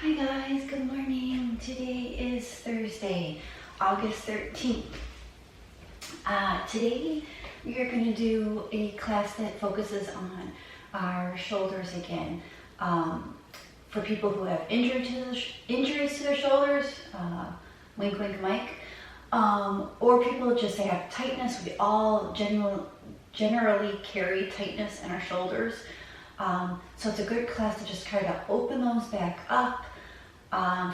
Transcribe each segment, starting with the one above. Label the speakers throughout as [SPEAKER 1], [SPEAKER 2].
[SPEAKER 1] Hi guys, good morning. Today is Thursday, August 13th. Today we are going to do a class that focuses on our shoulders again. For people who have injuries to their shoulders, wink wink Mike, or people just that have tightness. We all generally carry tightness in our shoulders. So it's a good class to just kind of open those back up,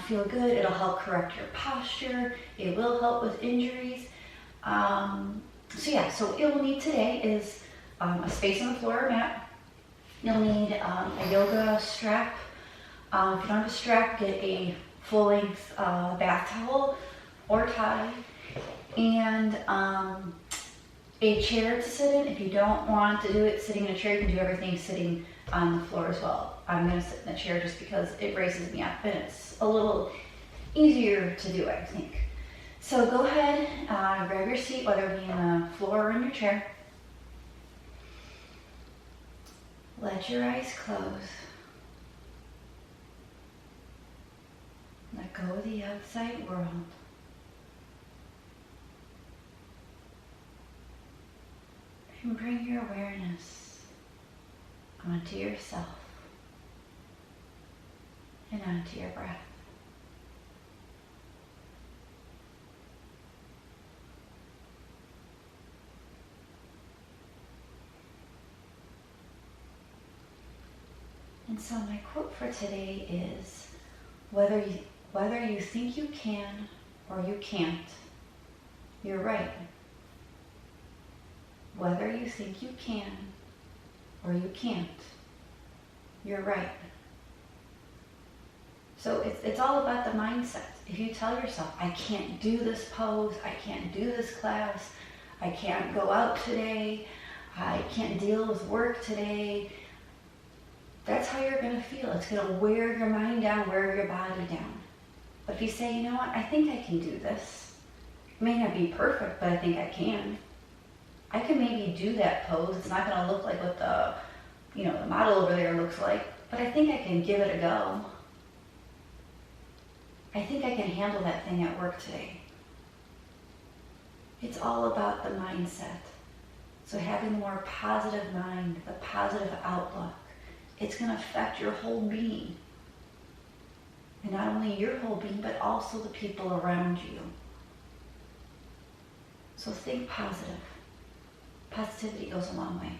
[SPEAKER 1] feel good. It'll help correct your posture. It will help with injuries. So what you'll need today is a space on the floor or mat. You'll need a yoga strap. If you don't have a strap, get a full-length bath towel or tie, and a chair to sit in. If you don't want to do it sitting in a chair, you can do everything sitting on the floor as well. I'm going to sit in the chair just because it raises me up and it's a little easier to do, I think. So go ahead, grab your seat, whether it be on the floor or in your chair. Let your eyes close. Let go of the outside world. And bring your awareness onto yourself and onto your breath. And so my quote for today is, whether you think you can or you can't, you're right. Whether you think you can or you can't, you're right. So it's all about the mindset. If you tell yourself, I can't do this pose, I can't do this class, I can't go out today, I can't deal with work today, that's how you're going to feel. It's going to wear your mind down, wear your body down. But if you say, you know what, I think I can do this. It may not be perfect, but I think I can. I can maybe do that pose. It's not going to look like what the model over there looks like, but I think I can give it a go. I think I can handle that thing at work today. It's all about the mindset. So having a more positive mind, the positive outlook, it's going to affect your whole being. And not only your whole being, but also the people around you. So think positive. Positivity goes a long way.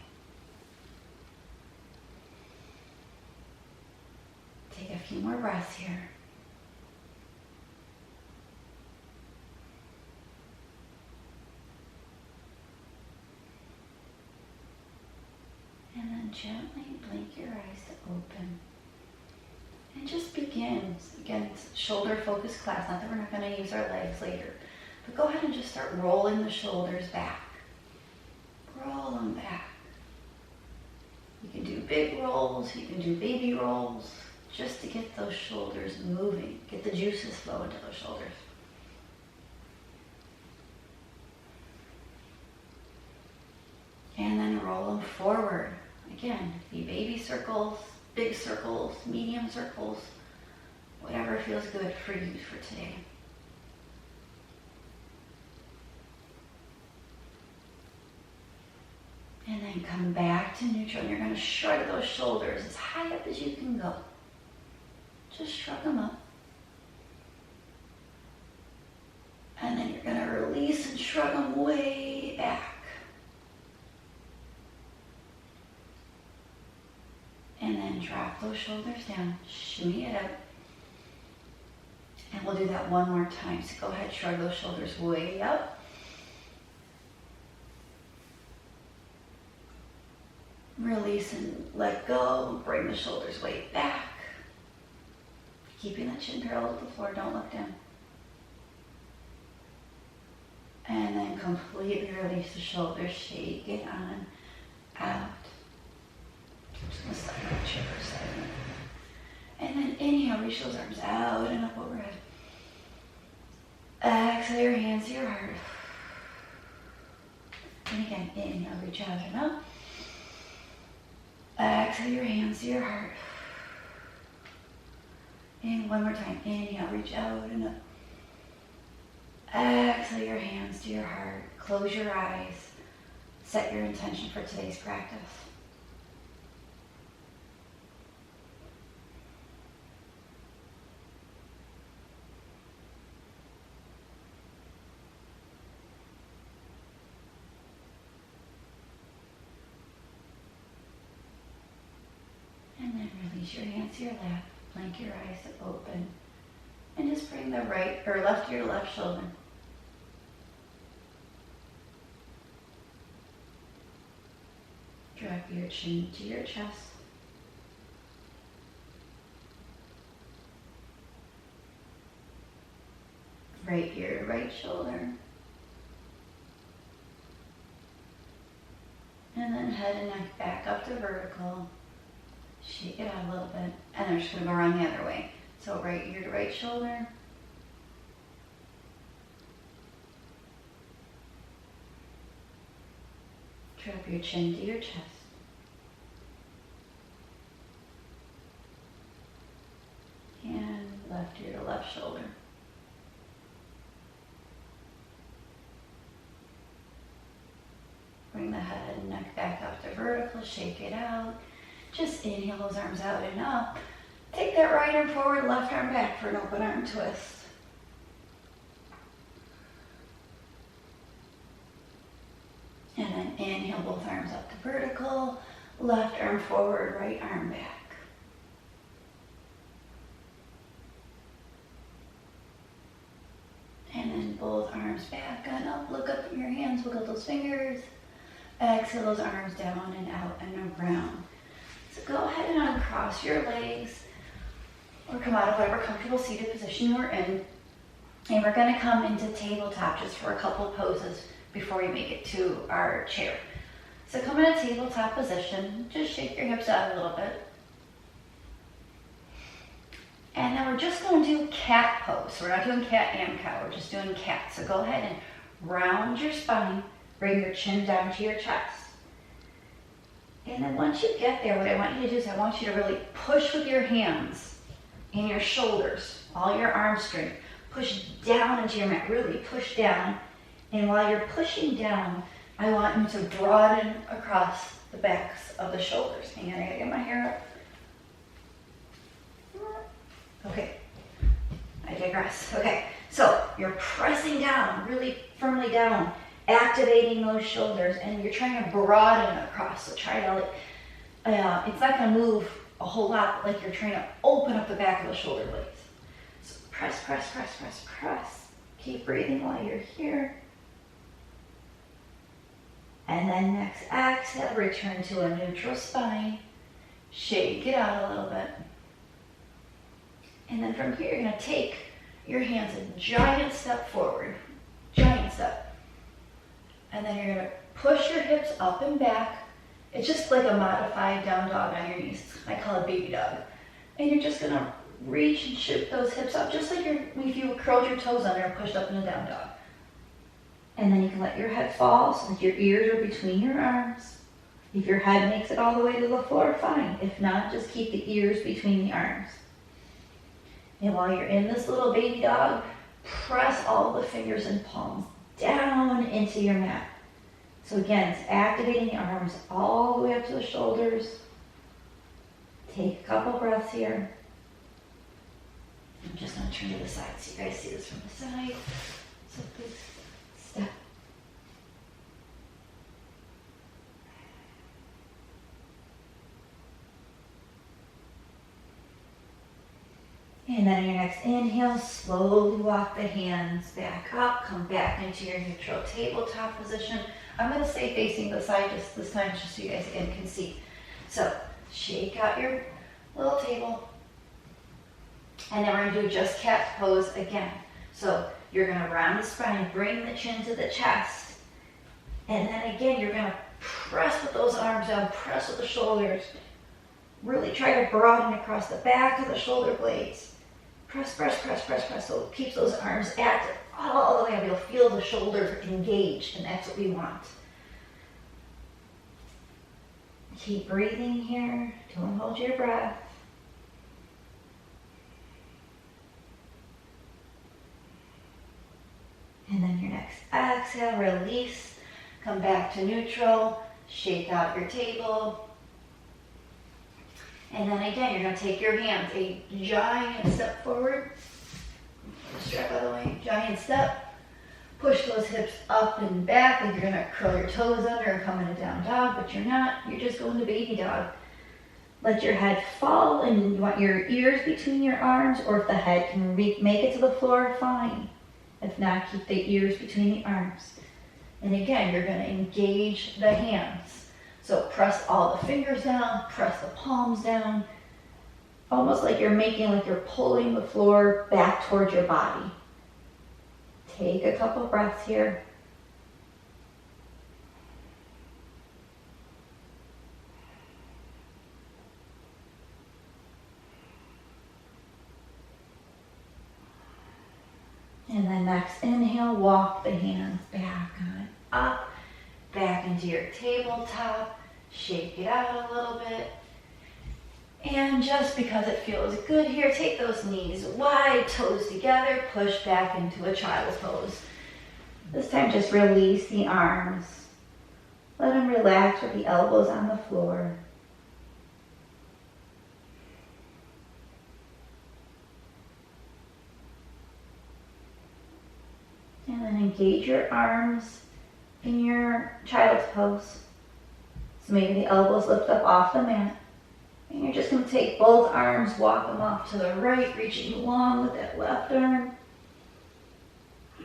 [SPEAKER 1] Take a few more breaths here. And then gently blink your eyes to open. And just begin. Again, it's a shoulder-focused class. Not that we're not going to use our legs later. But go ahead and just start rolling the shoulders back. Roll them back. You can do big rolls, you can do baby rolls, just to get those shoulders moving, get the juices flowing to those shoulders. And then roll them forward. Again, be baby circles, big circles, medium circles, whatever feels good for you for today. And then come back to neutral, and you're going to shrug those shoulders as high up as you can go. Just shrug them up. And then you're going to release and shrug them way back. And then drop those shoulders down, shimmy it up. And we'll do that one more time. So go ahead, shrug those shoulders way up. Release and let go. Bring the shoulders way back. Keeping the chin parallel with the floor. Don't look down. And then completely release the shoulders. Shake it on out. I'm just going to slide my chair for a second. And then inhale. Reach those arms out and up overhead. Exhale your hands to your heart. And again, inhale. Reach out and up. Exhale your hands to your heart. And one more time. Inhale, reach out and up. Exhale your hands to your heart. Close your eyes. Set your intention for today's practice. And then release your hands to your lap. Blink your eyes open. And just bring the right or left to your left shoulder. Drop your chin to your chest. Right ear, right shoulder. And then head and neck back up to vertical. Shake it out a little bit. And I'm just going to go around the other way. So right ear to right shoulder. Drop your chin to your chest. And left ear to left shoulder. Bring the head and neck back up to vertical. Shake it out. Just inhale those arms out and up. Take that right arm forward, left arm back for an open arm twist. And then inhale both arms up to vertical, left arm forward, right arm back. And then both arms back and up. Look up at your hands, wiggle those fingers. Exhale those arms down and out and around. So go ahead and uncross your legs or come out of whatever comfortable seated position we're in. And we're going to come into tabletop just for a couple poses before we make it to our chair. So come in a tabletop position, just shake your hips out a little bit. And now we're just going to do cat pose. We're not doing cat and cow, we're just doing cat. So go ahead and round your spine, bring your chin down to your chest. And then once you get there, what I want you to do is I want you to really push with your hands and your shoulders, all your arm strength. Push down into your mat, really push down. And while you're pushing down, I want you to broaden across the backs of the shoulders. Hang on, I gotta get my hair up. Okay, I digress. Okay, so you're pressing down, really firmly down, activating those shoulders, and you're trying to broaden across. So try to, it's not gonna move a whole lot, like you're trying to open up the back of the shoulder blades. So press, press, press, press, press. Keep breathing while you're here. And then next exhale, return to a neutral spine. Shake it out a little bit. And then from here, you're gonna take your hands a giant step forward. Giant step. And then you're gonna push your hips up and back. It's just like a modified down dog on your knees. I call it baby dog. And you're just gonna reach and shoot those hips up, just like if you curled your toes under and pushed up in a down dog. And then you can let your head fall so that your ears are between your arms. If your head makes it all the way to the floor, fine. If not, just keep the ears between the arms. And while you're in this little baby dog, press all the fingers and palms down into your mat. So again, it's activating the arms all the way up to the shoulders. Take a couple breaths here. I'm just going to turn to the side so you guys see this from the side. So please step. And then on your next inhale, slowly walk the hands back up, come back into your neutral tabletop position. I'm going to stay facing the side just this time, just so you guys again can see. So shake out your little table. And then we're going to do just cat pose again. So you're going to round the spine, bring the chin to the chest. And then again, you're going to press with those arms down, press with the shoulders. Really try to broaden across the back of the shoulder blades. Press, press, press, press, press. So it keeps those arms active all the way up. You'll feel the shoulder engaged, and that's what we want. Keep breathing here. Don't hold your breath. exhale, release. Come back to neutral. Shake out your table. And then again, you're going to take your hands a giant step forward. Strap out of the way. Giant step. Push those hips up and back like you're going to curl your toes under and come in a down dog, but you're not. You're just going to baby dog. Let your head fall, and you want your ears between your arms, or if the head can make it to the floor, fine. If not, keep the ears between the arms. And again, you're going to engage the hands. So press all the fingers down, press the palms down, almost like you're pulling the floor back towards your body. Take a couple breaths here. And then next inhale, walk the hands back on up, back into your tabletop. Shake it out a little bit. And just because it feels good here, take those knees wide, toes together, push back into a child's pose. This time just release the arms. Let them relax with the elbows on the floor. And then engage your arms in your child's pose. So maybe the elbows lift up off the mat. And you're just going to take both arms, walk them off to the right, reaching long with that left arm. So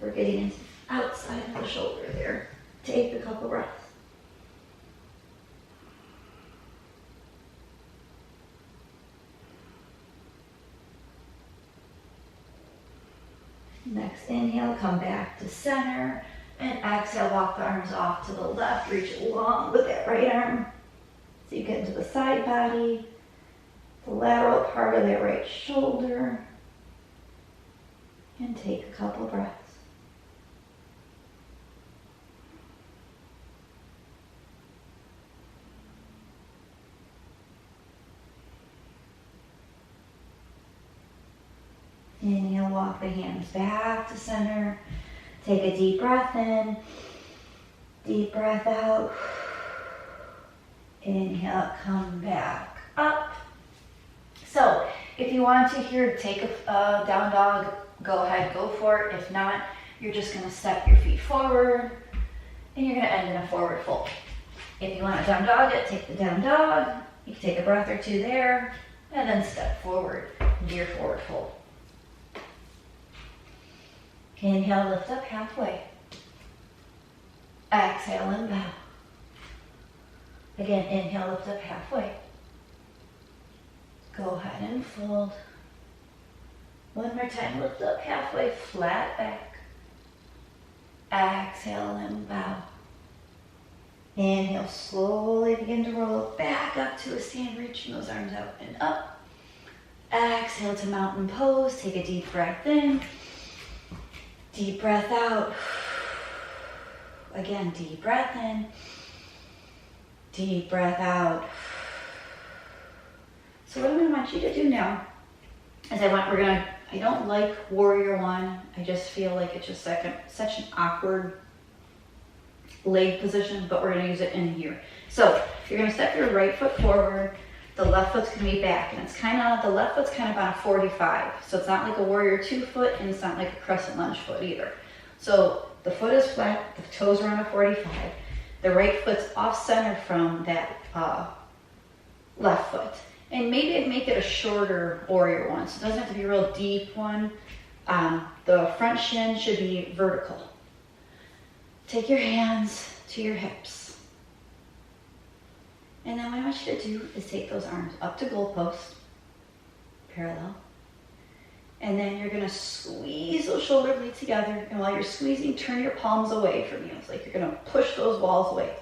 [SPEAKER 1] we're getting into the outside of the shoulder there. Take a couple breaths. Next inhale, come back to center. And exhale, walk the arms off to the left, reach long with that right arm. So you get into the side body, the lateral part of that right shoulder. And take a couple breaths. Inhale, walk the hands back to center. Take a deep breath in, deep breath out. Inhale, come back up. So if you want to here, take a down dog, go ahead, go for it. If not, you're just going to step your feet forward and you're going to end in a forward fold. If you want a down dog, take the down dog. You can take a breath or two there and then step forward into your forward fold. Inhale, lift up halfway. Exhale and bow. Again, inhale, lift up halfway. Go ahead and fold. One more time, lift up halfway, flat back. Exhale and bow. Inhale, slowly begin to roll back up to a stand, reaching those arms out and up. Exhale to mountain pose. Take a deep breath in. Deep breath out. Again, deep breath in. Deep breath out. So what I'm going to want you to do now is I don't like warrior one. I just feel like it's just such an awkward leg position, but we're going to use it in here. So you're going to step your right foot forward. The left foot's going to be back, and the left foot's kind of on a 45. So it's not like a warrior 2 foot, and it's not like a crescent lunge foot either. So the foot is flat, the toes are on a 45. The right foot's off center from that left foot. And maybe make it a shorter warrior one. So it doesn't have to be a real deep one. The front shin should be vertical. Take your hands to your hips. And then what I want you to do is take those arms up to goalpost, parallel. And then you're going to squeeze those shoulder blades together. And while you're squeezing, turn your palms away from you. It's like you're going to push those walls away.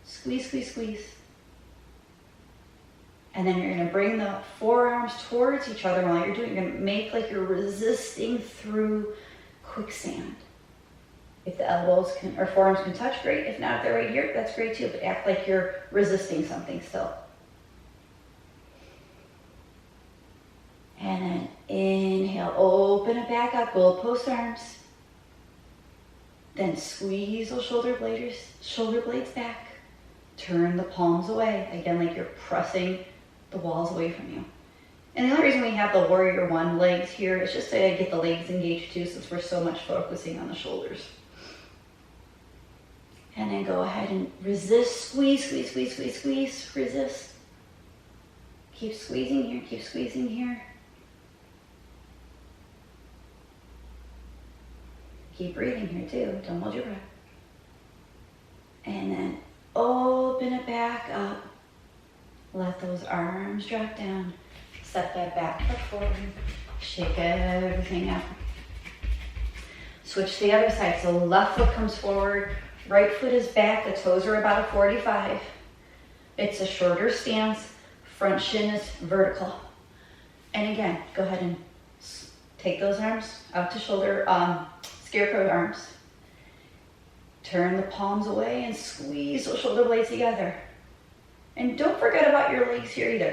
[SPEAKER 1] Squeeze, squeeze, squeeze. And then you're going to bring the forearms towards each other while you're doing it. You're going to make like you're resisting through quicksand. If the elbows or forearms can touch, great. If not, if they're right here, that's great too. But act like you're resisting something still. And then inhale. Inhale, open it back up, goalpost arms. Then squeeze those shoulder blades back. Turn the palms away. Again, like you're pressing the walls away from you. And the only reason we have the warrior one legs here is just to get the legs engaged too, since we're so much focusing on the shoulders. And then go ahead and resist, squeeze, squeeze, squeeze, squeeze, squeeze, resist. Keep squeezing here, keep squeezing here. Keep breathing here too, don't hold your breath. And then open it back up. Let those arms drop down. Step that back foot forward. Shake everything out. Switch to the other side. So left foot comes forward, right foot is back, the toes are about a 45. It's a shorter stance, front shin is vertical. And again, go ahead and take those arms out to shoulder, scarecrow arms. Turn the palms away and squeeze those shoulder blades together. And don't forget about your legs here either,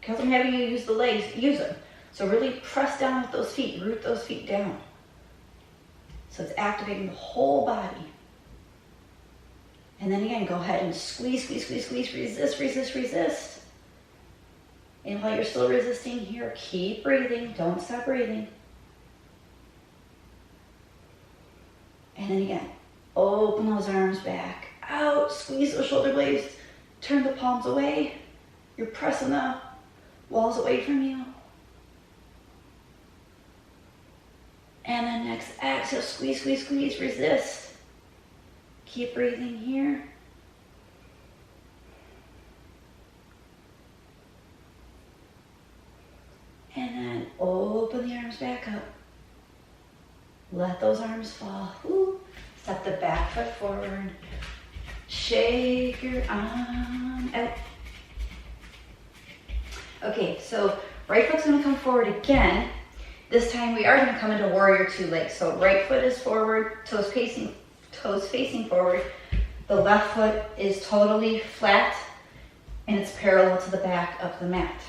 [SPEAKER 1] because I'm having you use the legs, use them. So really press down with those feet, root those feet down. So it's activating the whole body. And then again, go ahead and squeeze, squeeze, squeeze, squeeze, resist, resist, resist. And while you're still resisting here, keep breathing, don't stop breathing. And then again, open those arms back out, squeeze those shoulder blades, turn the palms away. You're pressing the walls away from you. And then next exhale, squeeze, squeeze, squeeze, resist. Keep breathing here. And then open the arms back up. Let those arms fall. Ooh. Step the back foot forward. Shake your arm out. Okay, so right foot's gonna come forward again. This time we are gonna come into warrior two legs. So right foot is forward, toes facing forward. The left foot is totally flat and it's parallel to the back of the mat.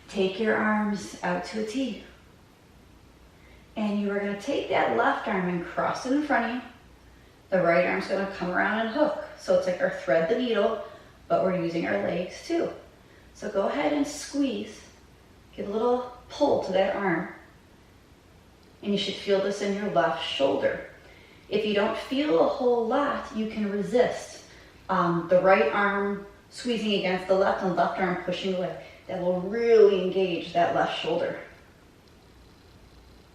[SPEAKER 1] Take your arms out to a T. And you are going to take that left arm and cross it in front of you. The right arm's going to come around and hook. So it's like our thread the needle, but we're using our legs too. So go ahead and squeeze. Give a little pull to that arm. And you should feel this in your left shoulder. If you don't feel a whole lot, you can resist. The right arm squeezing against the left and the left arm pushing away. That will really engage that left shoulder.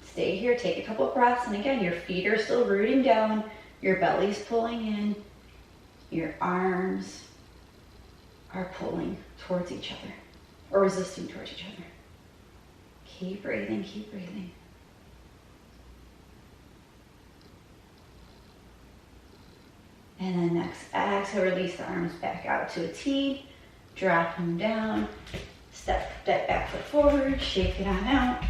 [SPEAKER 1] Stay here, take a couple of breaths, and again, your feet are still rooting down, your belly's pulling in, your arms are pulling towards each other, or resisting towards each other. Keep breathing, keep breathing. And then next, exhale, release the arms back out to a T, drop them down, step that back foot forward, shake it on out.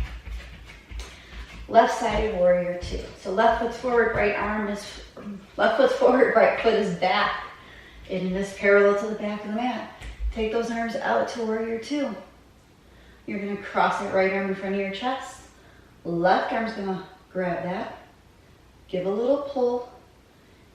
[SPEAKER 1] Left-sided warrior two. So left foot's forward, left foot's forward, right foot is back. And it is parallel to the back of the mat. Take those arms out to warrior two. You're gonna cross that right arm in front of your chest. Left arm's gonna grab that. Give a little pull.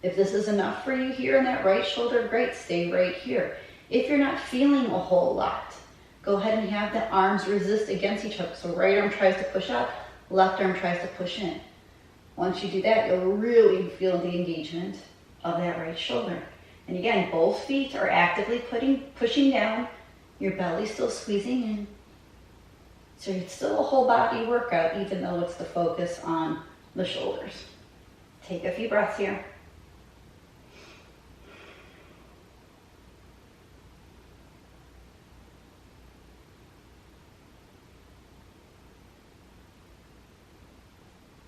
[SPEAKER 1] If this is enough for you here in that right shoulder, great, stay right here. If you're not feeling a whole lot, go ahead and have the arms resist against each other. So right arm tries to push out, left arm tries to push in. Once you do that, you'll really feel the engagement of that right shoulder. And again, both feet are actively pushing down. Your belly's still squeezing in. So it's still a whole body workout, even though it's the focus on the shoulders. Take a few breaths here.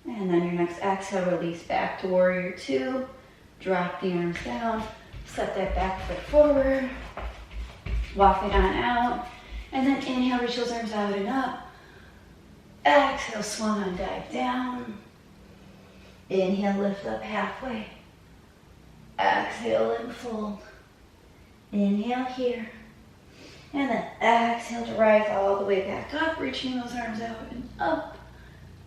[SPEAKER 1] And then your next exhale, release back to warrior two. Drop the arms down. Step that back foot forward. Walk it on out. And then inhale, reach those arms out and up. Exhale, swan dive down. Inhale, lift up halfway. Exhale and fold. Inhale here. And then exhale to rise all the way back up, reaching those arms out and up.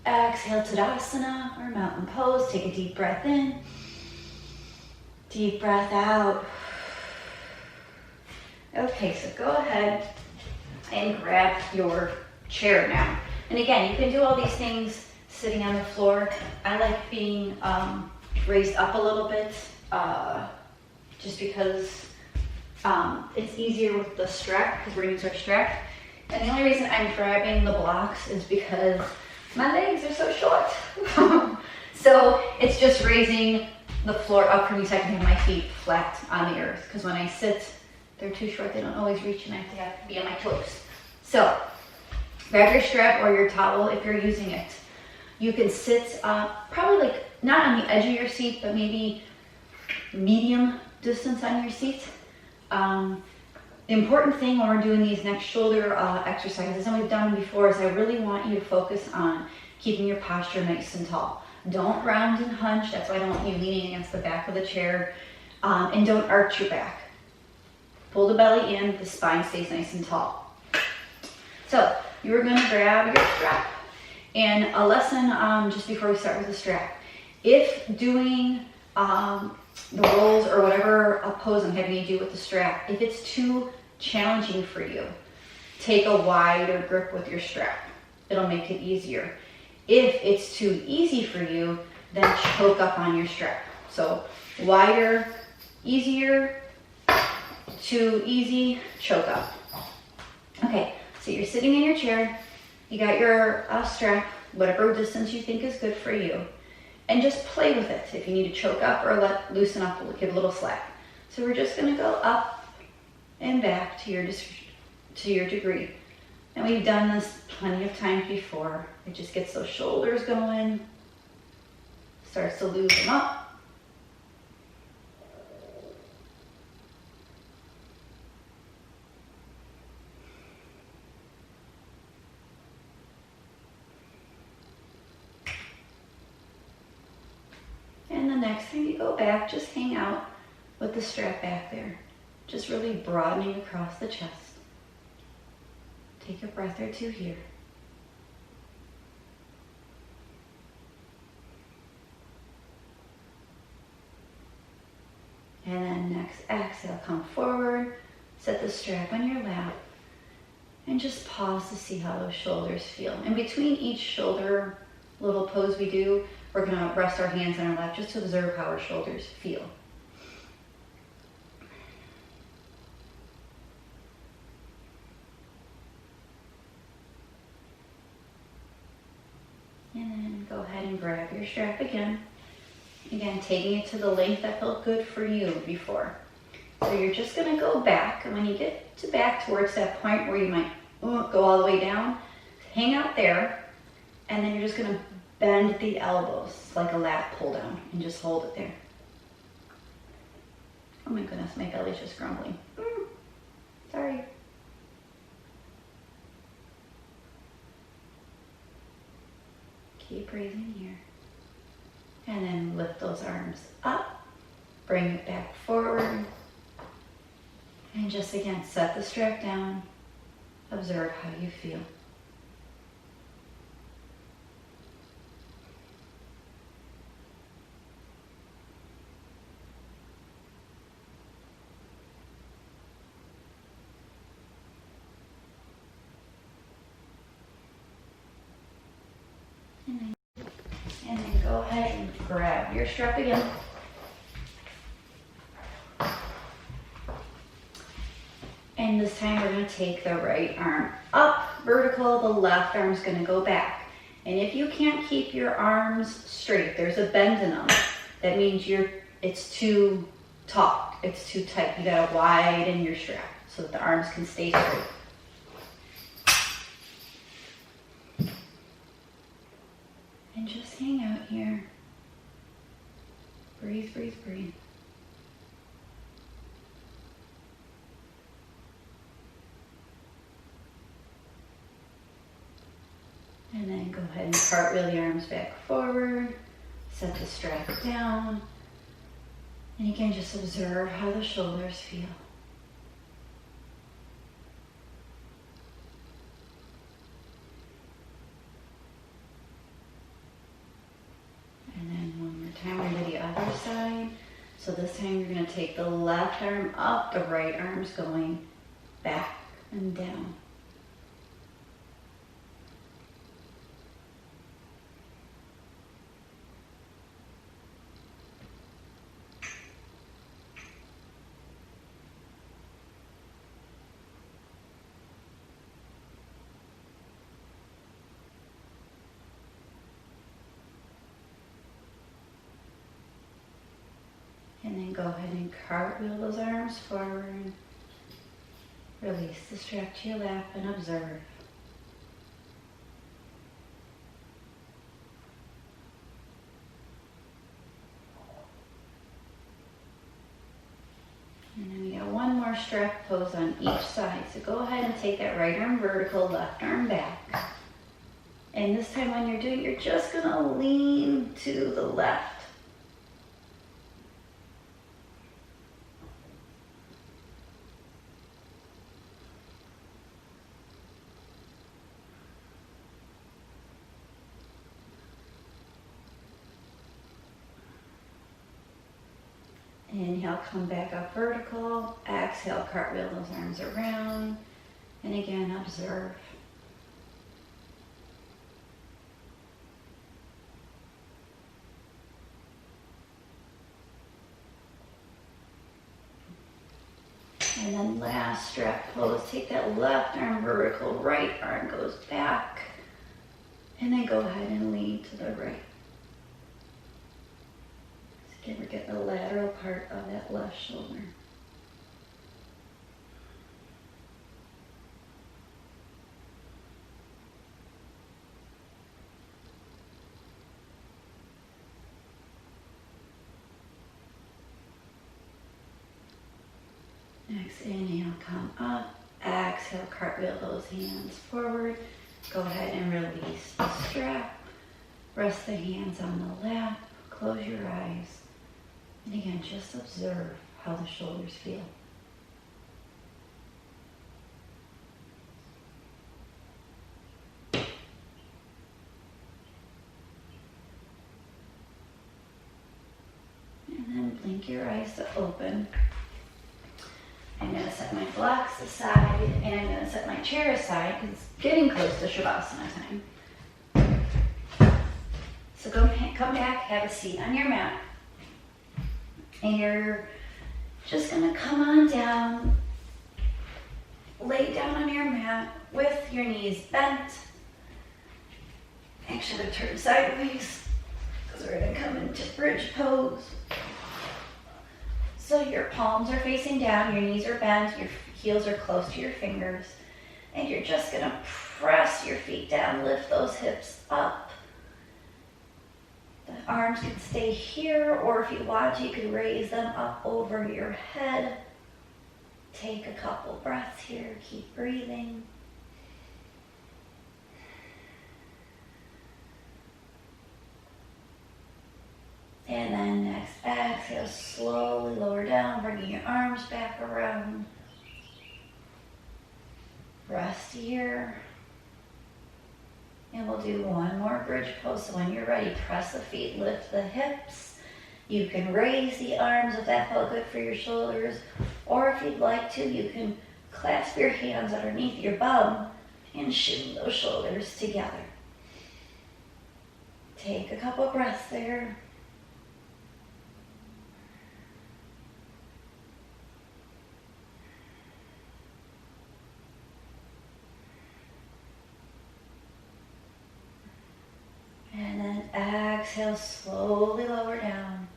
[SPEAKER 1] Exhale, Tadasana or mountain pose. Take a deep breath in. Deep breath out. Okay, so go ahead and grab your chair now. And again, you can do all these things sitting on the floor. I like being raised up a little bit just because it's easier with the strap, because we're going to use our strap. And the only reason I'm grabbing the blocks is because my legs are so short. So it's just raising the floor up for me so I can have my feet flat on the earth. Because when I sit, they're too short, they don't always reach, and I have to be on my toes. So grab your strap or your towel if you're using it. You can sit probably like not on the edge of your seat, but maybe medium distance on your seat. The important thing when we're doing these next shoulder exercises, and we've done them before, is I really want you to focus on keeping your posture nice and tall. Don't round and hunch. That's why I don't want you leaning against the back of the chair. And don't arch your back. Pull the belly in, the spine stays nice and tall. So you're going to grab your strap. And a lesson just before we start with the strap. If doing the rolls or whatever pose I'm having you do with the strap, if it's too challenging for you, take a wider grip with your strap. It'll make it easier. If it's too easy for you, then choke up on your strap. So wider, easier, too easy, choke up. Okay, so you're sitting in your chair, you got your strap, whatever distance you think is good for you, and just play with it. If you need to choke up or loosen up, we'll give a little slack. So we're just gonna go up and back to your degree. And we've done this plenty of times before. It just gets those shoulders going, starts to loosen up. And the next time you go back, just hang out with the strap back there. Just really broadening across the chest. Take a breath or two here. And then next exhale, come forward, set the strap on your lap, and just pause to see how those shoulders feel. In between each shoulder little pose we do, we're gonna rest our hands on our lap just to observe how our shoulders feel. And then go ahead and grab your strap again. Again, taking it to the length that felt good for you before. So you're just gonna go back, and when you get to back towards that point where you might go all the way down, hang out there, and then you're just gonna bend the elbows like a lat pull down and just hold it there. Oh my goodness, my belly's just grumbling. Sorry. Keep raising here. And then lift those arms up, bring it back forward, and just again, set the strap down, observe how you feel. And then go ahead and grab your strap again. And this time we're going to take the right arm up, vertical, the left arm's going to go back. And if you can't keep your arms straight, there's a bend in them. That means it's too taut, it's too tight. You got to widen your strap so that the arms can stay straight. And just hang out here. Breathe, breathe, breathe. And then go ahead and cartwheel the arms back forward. Set the strap down. And again, just observe how the shoulders feel. time we're going to the other side. So this time you're going to take the left arm up, the right arm's going back and down. And then go ahead and cartwheel those arms forward. Release the strap to your lap and observe. And then we got one more strap pose on each side. So go ahead and take that right arm vertical, left arm back. And this time when you're doing it, you're just going to lean to the left. Inhale, come back up vertical. Exhale, cartwheel those arms around. And again, observe. And then last strap pose, take that left arm vertical, right arm goes back. And then go ahead and lean to the right. Again, we're getting the lateral part of that left shoulder. Next, inhale, come up. Exhale, cartwheel those hands forward. Go ahead and release the strap. Rest the hands on the lap. Close your eyes. And again, just observe how the shoulders feel. And then blink your eyes to open. I'm going to set my blocks aside and I'm going to set my chair aside because it's getting close to Shavasana time. So come back, have a seat on your mat. And you're just going to come on down, lay down on your mat with your knees bent. Actually, turn sideways because we're going to come into bridge pose. So your palms are facing down, your knees are bent, your heels are close to your fingers. And you're just going to press your feet down, lift those hips up. The arms can stay here, or if you want to, you can raise them up over your head. Take a couple breaths here, keep breathing. And then next, exhale, slowly lower down, bringing your arms back around. Rest here. And we'll do one more bridge pose. So when you're ready, press the feet, lift the hips. You can raise the arms if that felt good for your shoulders. Or if you'd like to, you can clasp your hands underneath your bum and shimmy those shoulders together. Take a couple breaths there. And then exhale, slowly lower down.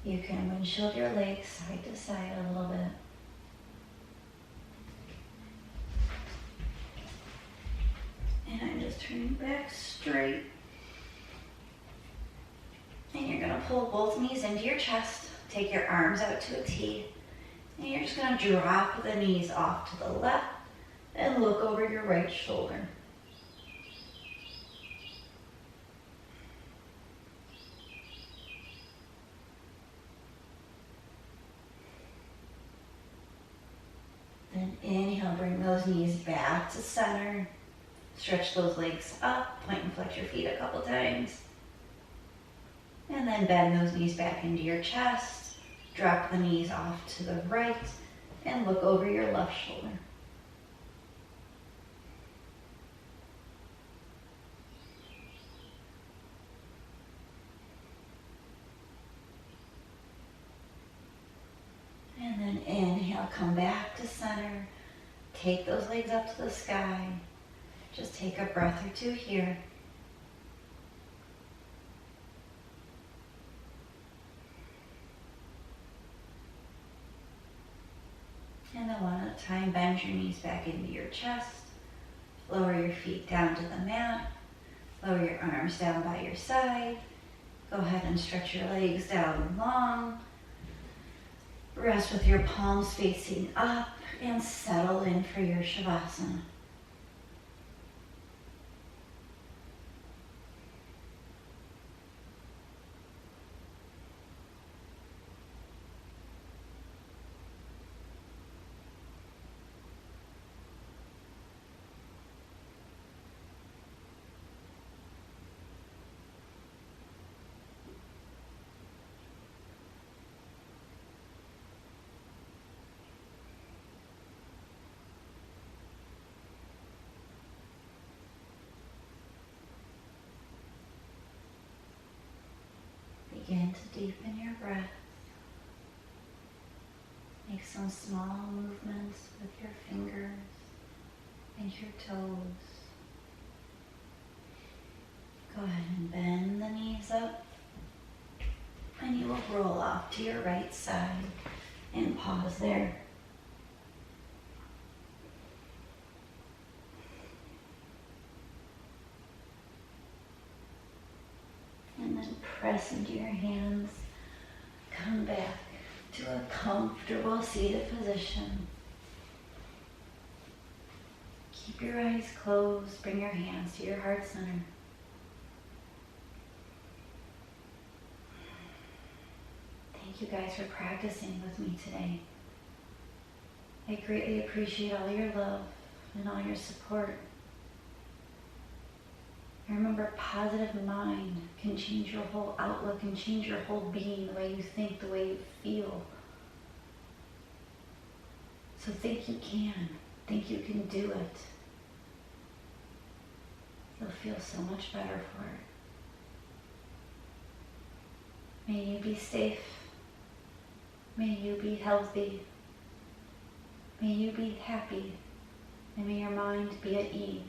[SPEAKER 1] You can windshield your legs side to side a little bit. And I'm just turning back straight. And you're going to pull both knees into your chest. Take your arms out to a T. And you're just going to drop the knees off to the left and look over your right shoulder. Then inhale, bring those knees back to center. Stretch those legs up, point and flex your feet a couple times. And then bend those knees back into your chest. Drop the knees off to the right and look over your left shoulder. And then inhale, come back to center. Take those legs up to the sky. Just take a breath or two here. And then one at a time, bend your knees back into your chest. Lower your feet down to the mat. Lower your arms down by your side. Go ahead and stretch your legs down long. Rest with your palms facing up and settle in for your Shavasana. Begin to deepen your breath. Make some small movements with your fingers and your toes. Go ahead and bend the knees up, and you will roll off to your right side and pause there. And then press into your hands. Come back to a comfortable seated position. Keep your eyes closed. Bring your hands to your heart center. Thank you guys for practicing with me today. I greatly appreciate all your love and all your support. Remember, positive mind can change your whole outlook and change your whole being, the way you think, the way you feel. So think you can. Think you can do it. You'll feel so much better for it. May you be safe. May you be healthy. May you be happy. And may your mind be at ease.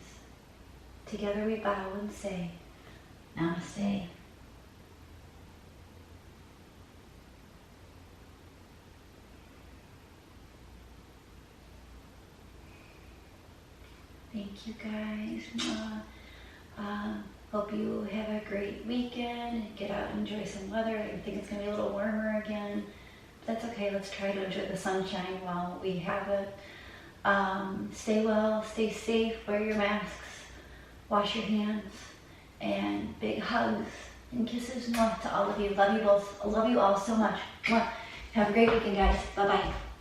[SPEAKER 1] Together we bow and say, Namaste. Thank you guys. Hope you have a great weekend. Get out and enjoy some weather. I think it's going to be a little warmer again. That's okay. Let's try to enjoy the sunshine while we have it. Stay well, stay safe, wear your masks. Wash your hands, and big hugs and kisses to all of you. Love you both. I love you all so much. Have a great weekend, guys. Bye-bye.